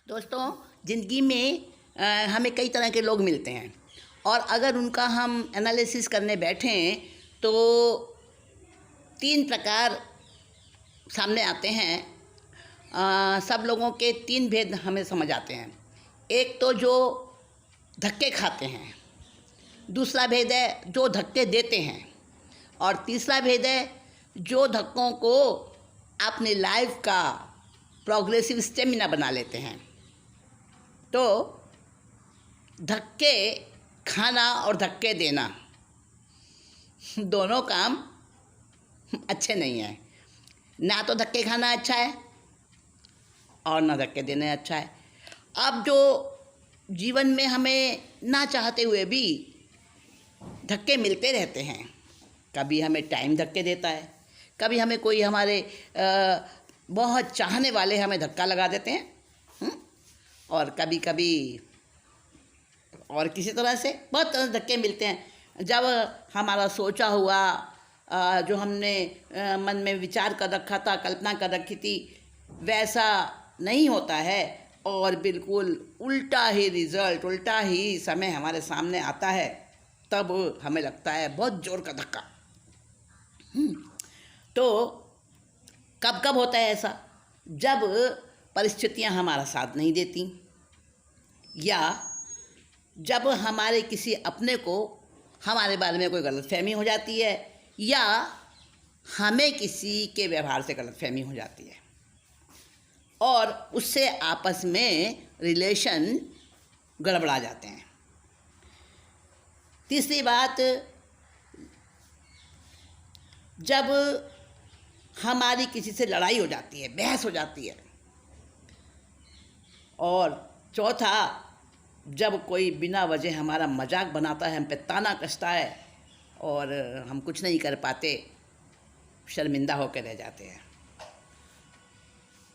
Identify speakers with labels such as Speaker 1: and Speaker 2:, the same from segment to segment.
Speaker 1: दोस्तों, ज़िंदगी में हमें कई तरह के लोग मिलते हैं और अगर उनका हम एनालिसिस करने बैठें तो तीन प्रकार सामने आते हैं। सब लोगों के तीन भेद हमें समझ आते हैं। एक तो जो धक्के खाते हैं, दूसरा भेद है जो धक्के देते हैं और तीसरा भेद है जो धक्कों को अपनी लाइफ का प्रोग्रेसिव स्टेमिना बना लेते हैं। तो धक्के खाना और धक्के देना दोनों काम अच्छे नहीं हैं। ना तो धक्के खाना अच्छा है और ना धक्के देना अच्छा है। अब जो जीवन में हमें ना चाहते हुए भी धक्के मिलते रहते हैं, कभी हमें टाइम धक्के देता है, कभी हमें कोई हमारे बहुत चाहने वाले हमें धक्का लगा देते हैं, और कभी कभी और किसी तरह से बहुत तरह से धक्के मिलते हैं। जब हमारा सोचा हुआ जो हमने मन में विचार कर रखा था, कल्पना कर रखी थी, वैसा नहीं होता है और बिल्कुल उल्टा ही रिज़ल्ट, उल्टा ही समय हमारे सामने आता है, तब हमें लगता है बहुत ज़ोर का धक्का। तो कब कब होता है ऐसा? जब परिस्थितियां हमारा साथ नहीं देती, या जब हमारे किसी अपने को हमारे बारे में कोई गलतफहमी हो जाती है, या हमें किसी के व्यवहार से गलतफहमी हो जाती है और उससे आपस में रिलेशन गड़बड़ा जाते हैं। तीसरी बात, जब हमारी किसी से लड़ाई हो जाती है, बहस हो जाती है। और चौथा, जब कोई बिना वजह हमारा मजाक बनाता है, हम पे ताना कसता है और हम कुछ नहीं कर पाते, शर्मिंदा होकर रह जाते हैं।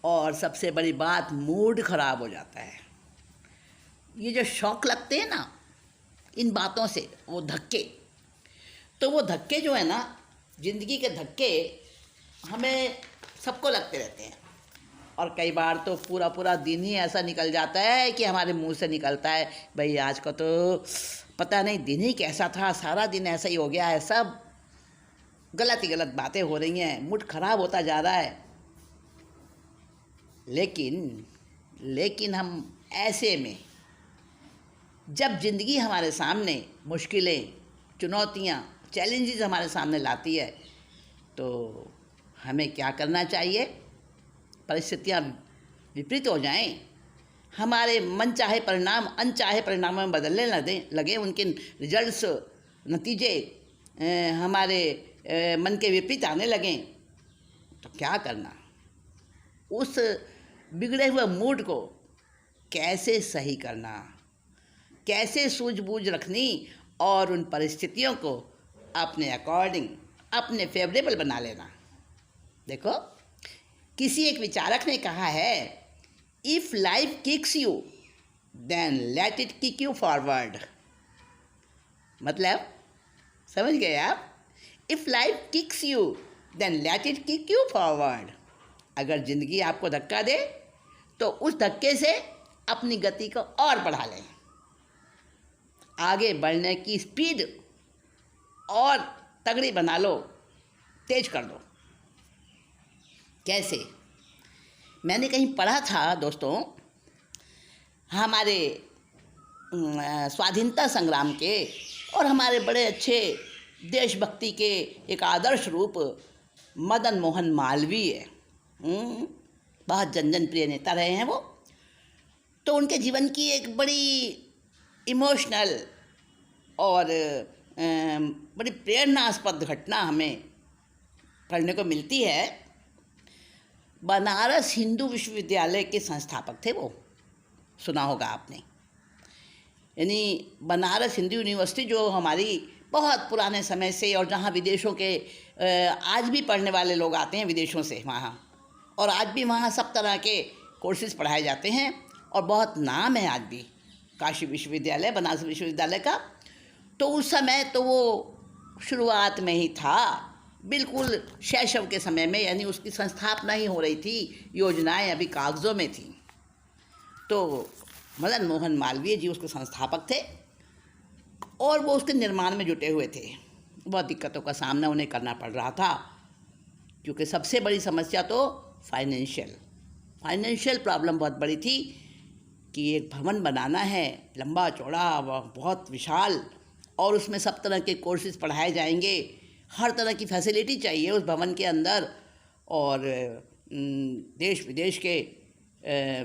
Speaker 1: और सबसे बड़ी बात, मूड ख़राब हो जाता है। ये जो शौक लगते हैं ना इन बातों से, वो धक्के, तो वो धक्के जो है ना, ज़िंदगी के धक्के हमें सबको लगते रहते हैं। और कई बार तो पूरा पूरा दिन ही ऐसा निकल जाता है कि हमारे मुंह से निकलता है, भाई आज का तो पता नहीं दिन ही कैसा था, सारा दिन ऐसा ही हो गया है, सब गलत ही गलत बातें हो रही हैं, मूड खराब होता जा रहा है। लेकिन हम ऐसे में, जब ज़िंदगी हमारे सामने मुश्किलें, चुनौतियाँ, चैलेंजेस हमारे सामने लाती है, तो हमें क्या करना चाहिए? परिस्थितियाँ विपरीत हो जाएं, हमारे मन चाहे परिणाम अनचाहे परिणामों में बदलने लगे, उनके रिजल्ट्स, नतीजे हमारे मन के विपरीत आने लगें, तो क्या करना? उस बिगड़े हुए मूड को कैसे सही करना, कैसे सूझबूझ रखनी और उन परिस्थितियों को अपने अकॉर्डिंग, अपने फेवरेबल बना लेना। देखो, किसी एक विचारक ने कहा है, if life kicks you then let it kick you forward. मतलब समझ गए आप? If life kicks you then let it kick you forward. अगर ज़िंदगी आपको धक्का दे तो उस धक्के से अपनी गति को और बढ़ा लें, आगे बढ़ने की स्पीड और तगड़ी बना लो, तेज कर दो। कैसे? मैंने कहीं पढ़ा था दोस्तों, हमारे स्वाधीनता संग्राम के और हमारे बड़े अच्छे देशभक्ति के एक आदर्श रूप मदन मोहन मालवीय, बहुत जनप्रिय नेता रहे हैं वो। तो उनके जीवन की एक बड़ी इमोशनल और बड़ी प्रेरणास्पद घटना हमें पढ़ने को मिलती है। बनारस हिंदू विश्वविद्यालय के संस्थापक थे वो, सुना होगा आपने। यानी बनारस हिंदू यूनिवर्सिटी जो हमारी बहुत पुराने समय से, और जहाँ विदेशों के आज भी पढ़ने वाले लोग आते हैं विदेशों से वहाँ, और आज भी वहाँ सब तरह के कोर्सेज पढ़ाए जाते हैं और बहुत नाम है आज भी काशी विश्वविद्यालय, बनारस विश्वविद्यालय का। तो उस समय तो वो शुरुआत में ही था, बिल्कुल शैशव के समय में, यानी उसकी संस्थापना ही हो रही थी, योजनाएं अभी कागज़ों में थी। तो मदन मोहन मालवीय जी उसके संस्थापक थे और वो उसके निर्माण में जुटे हुए थे। बहुत दिक्कतों का सामना उन्हें करना पड़ रहा था, क्योंकि सबसे बड़ी समस्या तो फाइनेंशियल प्रॉब्लम बहुत बड़ी थी कि एक भवन बनाना है, लंबा चौड़ा, बहुत विशाल, और उसमें सब तरह के कोर्सेज पढ़ाए जाएंगे, हर तरह की फैसिलिटी चाहिए उस भवन के अंदर, और देश विदेश के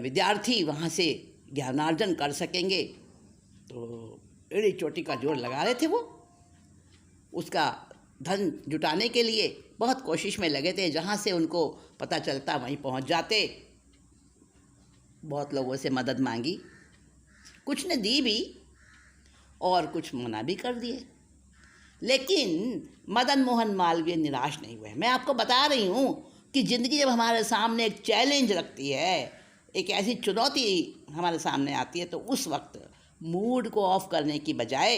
Speaker 1: विद्यार्थी वहाँ से ज्ञानार्जन कर सकेंगे। तो एड़ी चोटी का जोर लगा रहे थे वो, उसका धन जुटाने के लिए बहुत कोशिश में लगे थे। जहाँ से उनको पता चलता वहीं पहुँच जाते। बहुत लोगों से मदद मांगी, कुछ ने दी भी और कुछ मना भी कर दिए, लेकिन मदन मोहन मालवीय निराश नहीं हुए। मैं आपको बता रही हूँ कि ज़िंदगी जब हमारे सामने एक चैलेंज रखती है, एक ऐसी चुनौती हमारे सामने आती है, तो उस वक्त मूड को ऑफ करने की बजाय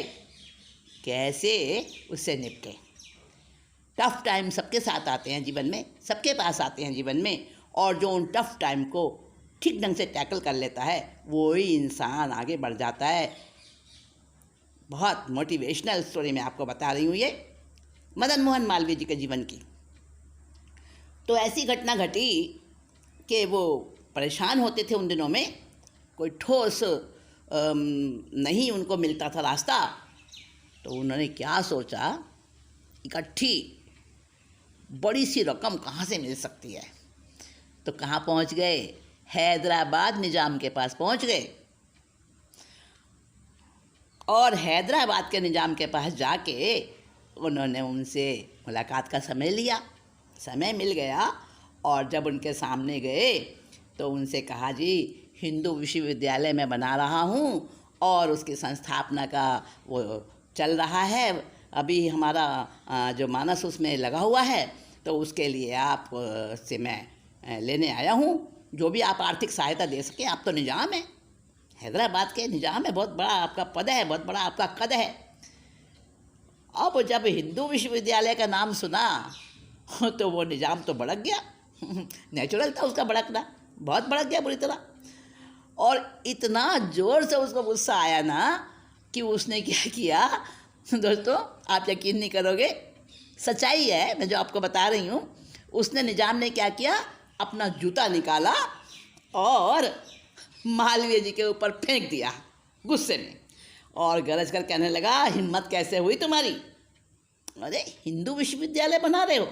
Speaker 1: कैसे उससे निपटें। टफ़ टाइम सबके साथ आते हैं जीवन में, सबके पास आते हैं जीवन में, और जो उन टफ़ टाइम को ठीक ढंग से टैकल कर लेता है वो ही इंसान आगे बढ़ जाता है। बहुत मोटिवेशनल स्टोरी मैं आपको बता रही हूँ ये मदन मोहन मालवीय जी के जीवन की। तो ऐसी घटना घटी कि वो परेशान होते थे उन दिनों में, कोई ठोस नहीं उनको मिलता था रास्ता। तो उन्होंने क्या सोचा, इकट्ठी बड़ी सी रकम कहाँ से मिल सकती है। तो कहाँ पहुँच गए, हैदराबाद निज़ाम के पास पहुँच गए, और हैदराबाद के निज़ाम के पास जाके उन्होंने उनसे मुलाकात का समय लिया। समय मिल गया और जब उनके सामने गए तो उनसे कहा, जी हिंदू विश्वविद्यालय में बना रहा हूँ और उसकी संस्थापना का वो चल रहा है, अभी हमारा जो मानस उसमें लगा हुआ है, तो उसके लिए आप से मैं लेने आया हूँ, जो भी आप आर्थिक सहायता दे सकें। आप तो निज़ाम है, हैदराबाद के निज़ाम है, बहुत बड़ा आपका पद है, बहुत बड़ा आपका कद है। अब जब हिंदू विश्वविद्यालय का नाम सुना तो वो निज़ाम तो भड़क गया। नेचुरल था उसका भड़कना, बहुत भड़क गया बुरी तरह। और इतना ज़ोर से उसको गुस्सा आया ना कि उसने क्या किया, दोस्तों आप यकीन नहीं करोगे, सच्चाई है मैं जो आपको बता रही हूँ। उसने निज़ाम ने क्या किया, अपना जूता निकाला और मालवीय जी के ऊपर फेंक दिया गुस्से में, और गरज कर कहने लगा, हिम्मत कैसे हुई तुम्हारी, अरे हिंदू विश्वविद्यालय बना रहे हो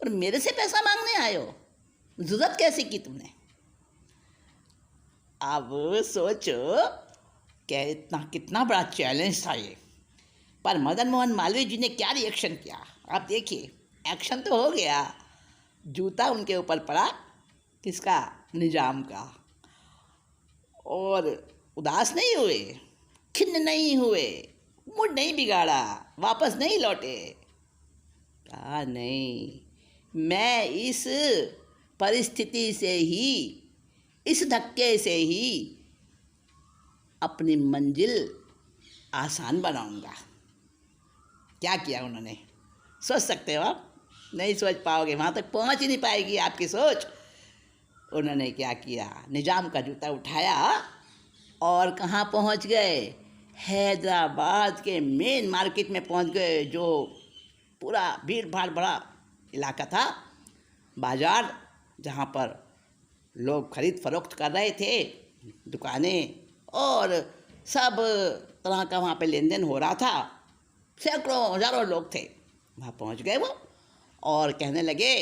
Speaker 1: और मेरे से पैसा मांगने आए हो, ज़रूरत कैसी की तुमने। अब सोचो कि कितना बड़ा चैलेंज था ये। पर मदन मोहन मालवीय जी ने क्या रिएक्शन किया, आप देखिए। एक्शन तो हो गया, जूता उनके ऊपर पड़ा, किसका, निज़ाम का, और उदास नहीं हुए, खिन्न नहीं हुए, मूड नहीं बिगाड़ा, वापस नहीं लौटे। कहा नहीं, मैं इस परिस्थिति से ही, इस धक्के से ही अपनी मंजिल आसान बनाऊंगा। क्या किया उन्होंने, सोच सकते हो आप, नहीं सोच पाओगे, वहाँ तक पहुँच ही नहीं पाएगी आपकी सोच। उन्होंने क्या किया, निज़ाम का जूता उठाया और कहाँ पहुँच गए, हैदराबाद के मेन मार्केट में पहुँच गए, जो पूरा भीड़ भाड़ बड़ा इलाका था, बाज़ार, जहाँ पर लोग खरीद फरोख्त कर रहे थे, दुकानें और सब तरह का वहाँ पे लेन देन हो रहा था। सैकड़ों हज़ारों लोग थे, वहाँ पहुँच गए वो और कहने लगे,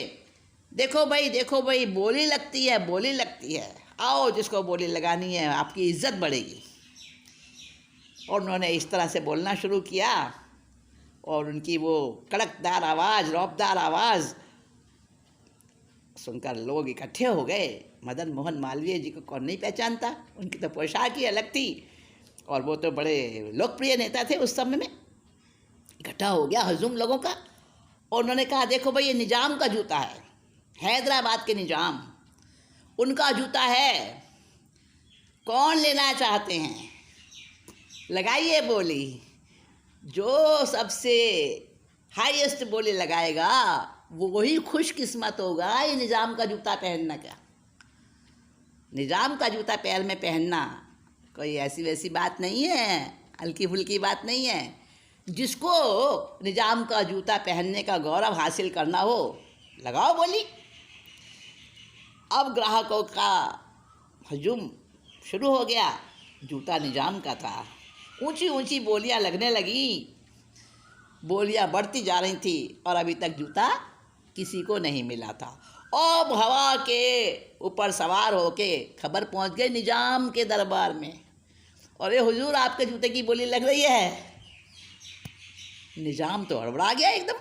Speaker 1: देखो भाई बोली लगती है, आओ जिसको बोली लगानी है, आपकी इज्जत बढ़ेगी। और उन्होंने इस तरह से बोलना शुरू किया और उनकी वो कड़कदार आवाज़, रौबदार आवाज़ सुनकर लोग इकट्ठे हो गए। मदन मोहन मालवीय जी को कौन नहीं पहचानता, उनकी तो पोशाक ही अलग थी और वो तो बड़े लोकप्रिय नेता थे उस समय में। इकट्ठा हो गया हजूम लोगों का और उन्होंने कहा, देखो भाई ये निज़ाम का जूता है, हैदराबाद के निज़ाम, उनका जूता है, कौन लेना चाहते हैं, लगाइए बोली। जो सबसे हाईएस्ट बोली लगाएगा वो वही खुशकिस्मत होगा ये निज़ाम का जूता पहनने का। निजाम का जूता पैर में पहनना कोई ऐसी वैसी बात नहीं है, हल्की फुल्की बात नहीं है। जिसको निजाम का जूता पहनने का गौरव हासिल करना हो, लगाओ बोली। अब ग्राहकों का हजूम शुरू हो गया। जूता निजाम का था। ऊंची ऊंची बोलियां लगने लगी, बोलियां बढ़ती जा रही थी और अभी तक जूता किसी को नहीं मिला था। अब हवा के ऊपर सवार होके खबर पहुंच गई निजाम के दरबार में, अरे हुजूर आपके जूते की बोली लग रही है। निजाम तो हड़बड़ा गया एकदम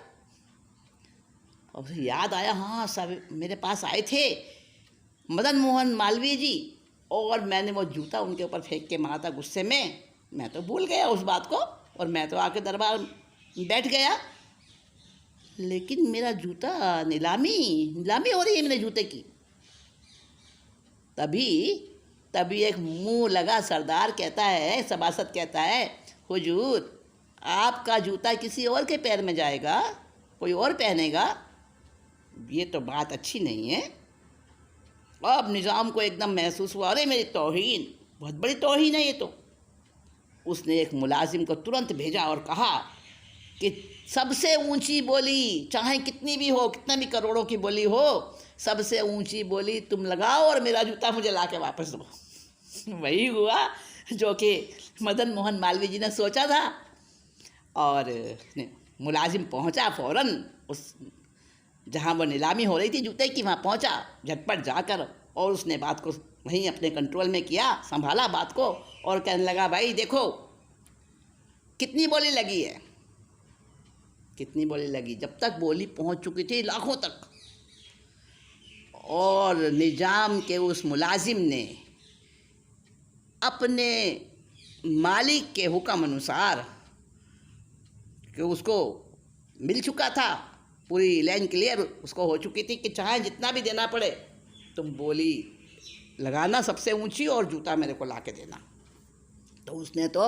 Speaker 1: और उसे याद आया, हाँ सब मेरे पास आए थे मदन मोहन मालवीय जी और मैंने वो जूता उनके ऊपर फेंक के मारा था गुस्से में। मैं तो भूल गया उस बात को और मैं तो आके दरबार बैठ गया। लेकिन मेरा जूता नीलामी हो रही है मेरे जूते की। तभी एक मुंह लगा सरदार कहता है, सभासद कहता है, हुजूर आपका जूता किसी और के पैर में जाएगा, कोई और पहनेगा, ये तो बात अच्छी नहीं है। अब निज़ाम को एकदम महसूस हुआ, अरे मेरी तौहीन, बहुत बड़ी तौहीन है ये तो। उसने एक मुलाजिम को तुरंत भेजा और कहा कि सबसे ऊंची बोली, चाहे कितनी भी हो, कितना भी करोड़ों की बोली हो, सबसे ऊंची बोली तुम लगाओ और मेरा जूता मुझे ला के वापस दो। वही हुआ जो कि मदन मोहन मालवीय जी ने सोचा था। और मुलाजिम पहुंचा फौरन उस जहाँ वो नीलामी हो रही थी जूते की, वहाँ पहुंचा झटपट जाकर और उसने बात को वहीं अपने कंट्रोल में किया, संभाला बात को और कहने लगा, भाई देखो कितनी बोली लगी है, कितनी बोली लगी। जब तक बोली पहुंच चुकी थी लाखों तक। और निजाम के उस मुलाजिम ने अपने मालिक के हुक्म अनुसार, कि उसको मिल चुका था, पूरी लाइन क्लियर उसको हो चुकी थी कि चाहे जितना भी देना पड़े तुम बोली लगाना सबसे ऊंची और जूता मेरे को ला के देना। तो उसने तो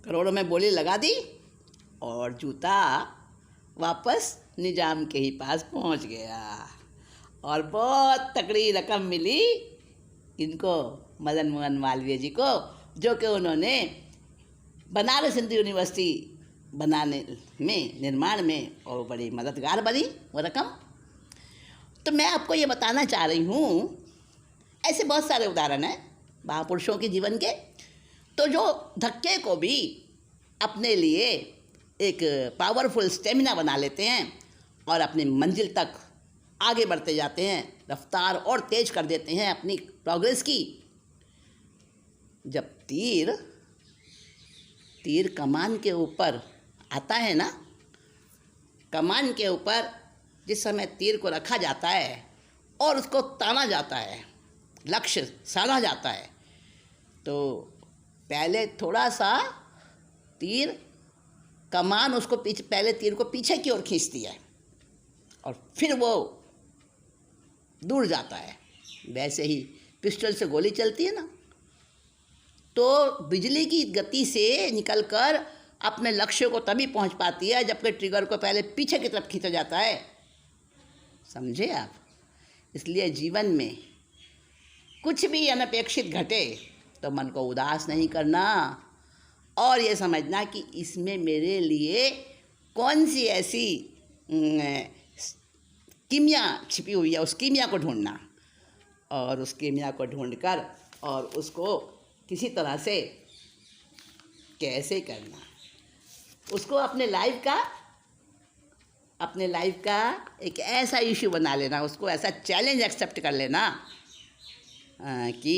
Speaker 1: करोड़ों में बोली लगा दी और जूता वापस निजाम के ही पास पहुंच गया और बहुत तगड़ी रकम मिली इनको, मदन मोहन मालवीय जी को, जो कि उन्होंने बनारस हिंदू यूनिवर्सिटी बनाने में, निर्माण में और बड़ी मददगार बनी वो रकम। तो मैं आपको ये बताना चाह रही हूँ, ऐसे बहुत सारे उदाहरण हैं महापुरुषों के जीवन के, तो जो धक्के को भी अपने लिए एक पावरफुल स्टेमिना बना लेते हैं और अपनी मंजिल तक आगे बढ़ते जाते हैं, रफ्तार और तेज कर देते हैं अपनी प्रोग्रेस की। जब तीर कमान के ऊपर आता है ना, कमान के ऊपर जिस समय तीर को रखा जाता है और उसको ताना जाता है, लक्ष्य साधा जाता है, तो पहले थोड़ा सा तीर कमान उसको पीछे, पहले तीर को पीछे की ओर खींचती है और फिर वो दूर जाता है। वैसे ही पिस्टल से गोली चलती है ना, तो बिजली की गति से निकलकर अपने लक्ष्य को तभी पहुंच पाती है जबकि ट्रिगर को पहले पीछे की तरफ खींचा जाता है। समझे आप? इसलिए जीवन में कुछ भी अनपेक्षित घटे तो मन को उदास नहीं करना और ये समझना कि इसमें मेरे लिए कौन सी ऐसी कीमिया छिपी हुई है, उस कीमिया को ढूंढना और उस कीमिया को ढूंढकर और उसको किसी तरह से कैसे करना, उसको अपने लाइफ का एक ऐसा इशू बना लेना, उसको ऐसा चैलेंज एक्सेप्ट कर लेना कि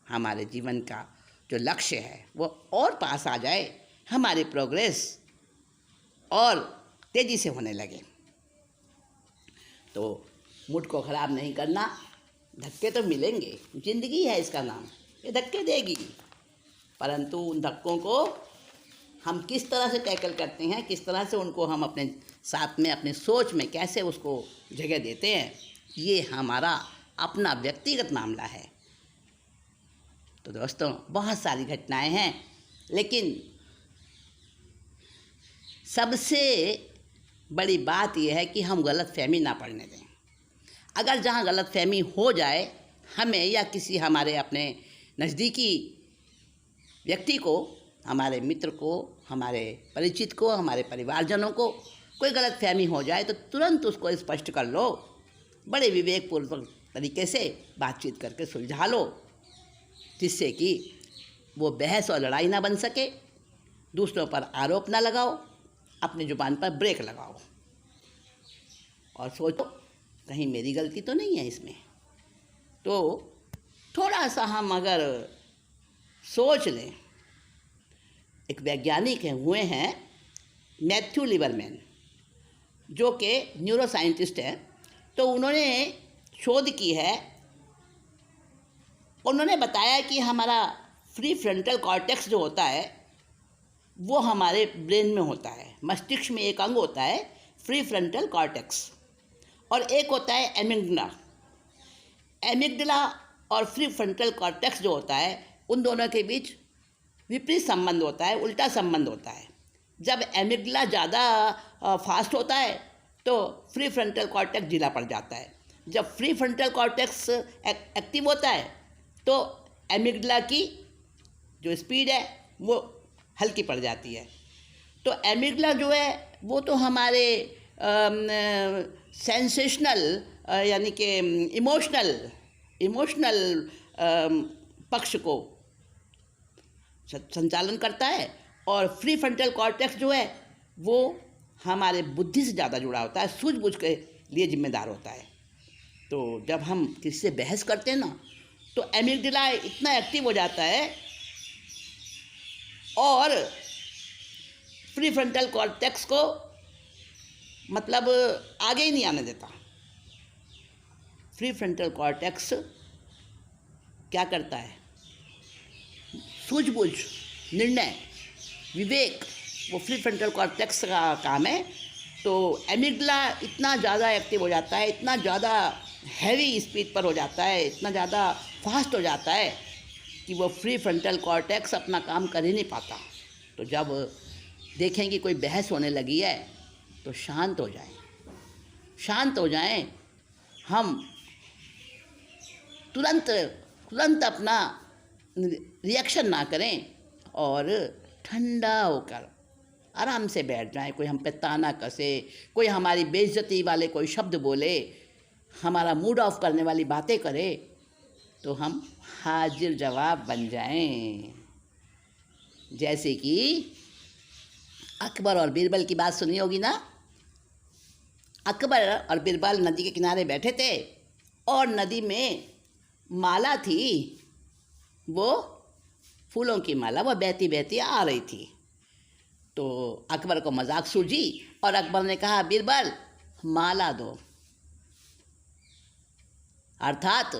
Speaker 1: हमारे जीवन का जो लक्ष्य है वो और पास आ जाए, हमारी प्रोग्रेस और तेज़ी से होने लगे। तो मूड को ख़राब नहीं करना। धक्के तो मिलेंगे, ज़िंदगी है इसका नाम, ये धक्के देगी, परंतु उन धक्कों को हम किस तरह से टैकल करते हैं, किस तरह से उनको हम अपने साथ में, अपने सोच में कैसे उसको जगह देते हैं, ये हमारा अपना व्यक्तिगत मामला है। तो दोस्तों, बहुत सारी घटनाएं हैं, लेकिन सबसे बड़ी बात यह है कि हम गलत फहमी ना पड़ने दें। अगर जहाँ गलतफहमी हो जाए हमें या किसी हमारे अपने नज़दीकी व्यक्ति को, हमारे मित्र को, हमारे परिचित को, हमारे परिवारजनों को कोई गलतफहमी हो जाए तो तुरंत उसको स्पष्ट कर लो, बड़े विवेकपूर्वक तरीके से बातचीत करके सुलझा लो, जिससे कि वो बहस और लड़ाई ना बन सके। दूसरों पर आरोप ना लगाओ, अपनी ज़ुबान पर ब्रेक लगाओ और सोचो कहीं मेरी गलती तो नहीं है इसमें। तो थोड़ा सा हम अगर सोच लें, एक वैज्ञानिक हुए हैं मैथ्यू लिबरमैन, जो कि न्यूरो साइंटिस्ट हैं, तो उन्होंने शोध की है। उन्होंने बताया कि हमारा फ्री फ्रंटल कॉर्टेक्स जो होता है वो हमारे ब्रेन में होता है। मस्तिष्क में एक अंग होता है फ्री फ्रंटल कॉर्टेक्स, और एक होता है एमिग्डाला। एमिग्डाला और फ्री फ्रंटल कॉर्टेक्स जो होता है, उन दोनों के बीच विपरीत संबंध होता है, उल्टा संबंध होता है। जब एमिग्डाला ज़्यादा फास्ट होता है तो फ्री फ्रंटल कॉर्टेक्स ढीला पड़ जाता है। जब फ्री फ्रंटल कॉर्टेक्स एक्टिव होता है तो एमिग्डाला की जो स्पीड है वो हल्की पड़ जाती है। तो एमिग्डाला जो है वो तो हमारे सेंसेशनल यानी कि इमोशनल पक्ष को संचालन करता है, और फ्री फ्रंटल कॉर्टेक्स जो है वो हमारे बुद्धि से ज़्यादा जुड़ा होता है, सूझबूझ के लिए जिम्मेदार होता है। तो जब हम किसी से बहस करते हैं ना तो एमिग्डाला इतना एक्टिव हो जाता है और फ्री फ्रंटल कॉर्टेक्स को मतलब आगे ही नहीं आने देता। फ्री फ्रंटल कॉर्टेक्स क्या करता है? सूझबूझ, निर्णय, विवेक, वो फ्री फ्रंटल कॉर्टेक्स का काम है। तो एमिग्डाला इतना ज़्यादा एक्टिव हो जाता है, इतना ज़्यादा हैवी स्पीड पर हो जाता है, इतना ज़्यादा फास्ट हो जाता है कि वो फ्री फ्रंटल कॉर्टेक्स अपना काम कर ही नहीं पाता। तो जब देखें कि कोई बहस होने लगी है तो शांत हो जाएं, हम तुरंत अपना रिएक्शन ना करें और ठंडा होकर आराम से बैठ जाएं। कोई हम पे ताना कसे, कोई हमारी बेइज्जती वाले कोई शब्द बोले, हमारा मूड ऑफ करने वाली बातें करे, तो हम हाजिर जवाब बन जाएं। जैसे कि अकबर और बीरबल की बात सुनी होगी ना। अकबर और बीरबल नदी के किनारे बैठे थे और नदी में माला थी, वो फूलों की माला, वो बहती बहती आ रही थी। तो अकबर को मजाक सूझी और अकबर ने कहा, बीरबल माला दो। अर्थात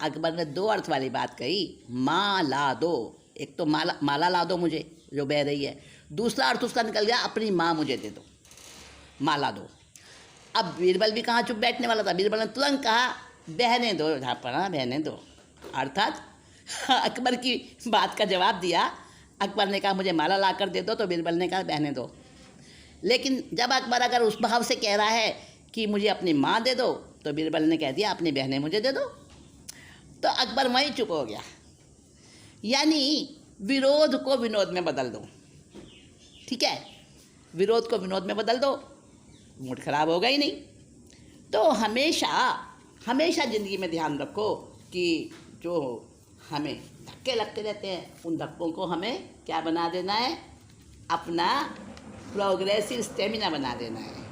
Speaker 1: अकबर ने दो अर्थ वाली बात कही, माला दो। एक तो माला ला दो मुझे जो बह रही है, दूसरा अर्थ उसका निकल गया, अपनी माँ मुझे दे दो, माला दो। अब बीरबल भी कहाँ चुप बैठने वाला था, बीरबल ने तुरंत कहा, बहने दो झापड़ा, बहने दो। अर्थात अकबर की बात का जवाब दिया। अकबर ने कहा मुझे माला ला कर दे दो, तो बीरबल ने कहा बहने दो। लेकिन जब अकबर अगर उस भाव से कह रहा है कि मुझे अपनी माँ दे दो, तो बीरबल ने कह दिया अपनी बहनें मुझे दे दो। तो अकबर वहीं चुप हो गया। यानी विरोध को विनोद में बदल दो, ठीक है, विरोध को विनोद में बदल दो, मूड खराब होगा ही नहीं। तो हमेशा ज़िंदगी में ध्यान रखो कि जो हमें धक्के लगते रहते हैं, उन धक्कों को हमें क्या बना देना है, अपना प्रोग्रेसिव स्टेमिना बना देना है।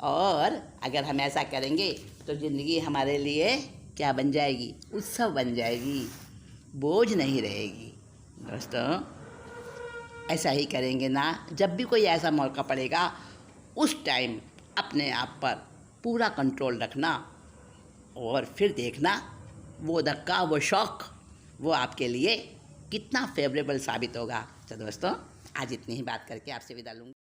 Speaker 1: और अगर हम ऐसा करेंगे तो ज़िंदगी हमारे लिए क्या बन जाएगी, उत्सव बन जाएगी, बोझ नहीं रहेगी। दोस्तों ऐसा ही करेंगे ना, जब भी कोई ऐसा मौका पड़ेगा उस टाइम अपने आप पर पूरा कंट्रोल रखना और फिर देखना वो धक्का, वो शॉक, वो आपके लिए कितना फेवरेबल साबित होगा। तो दोस्तों आज इतनी ही बात करके आपसे विदा लूँगा।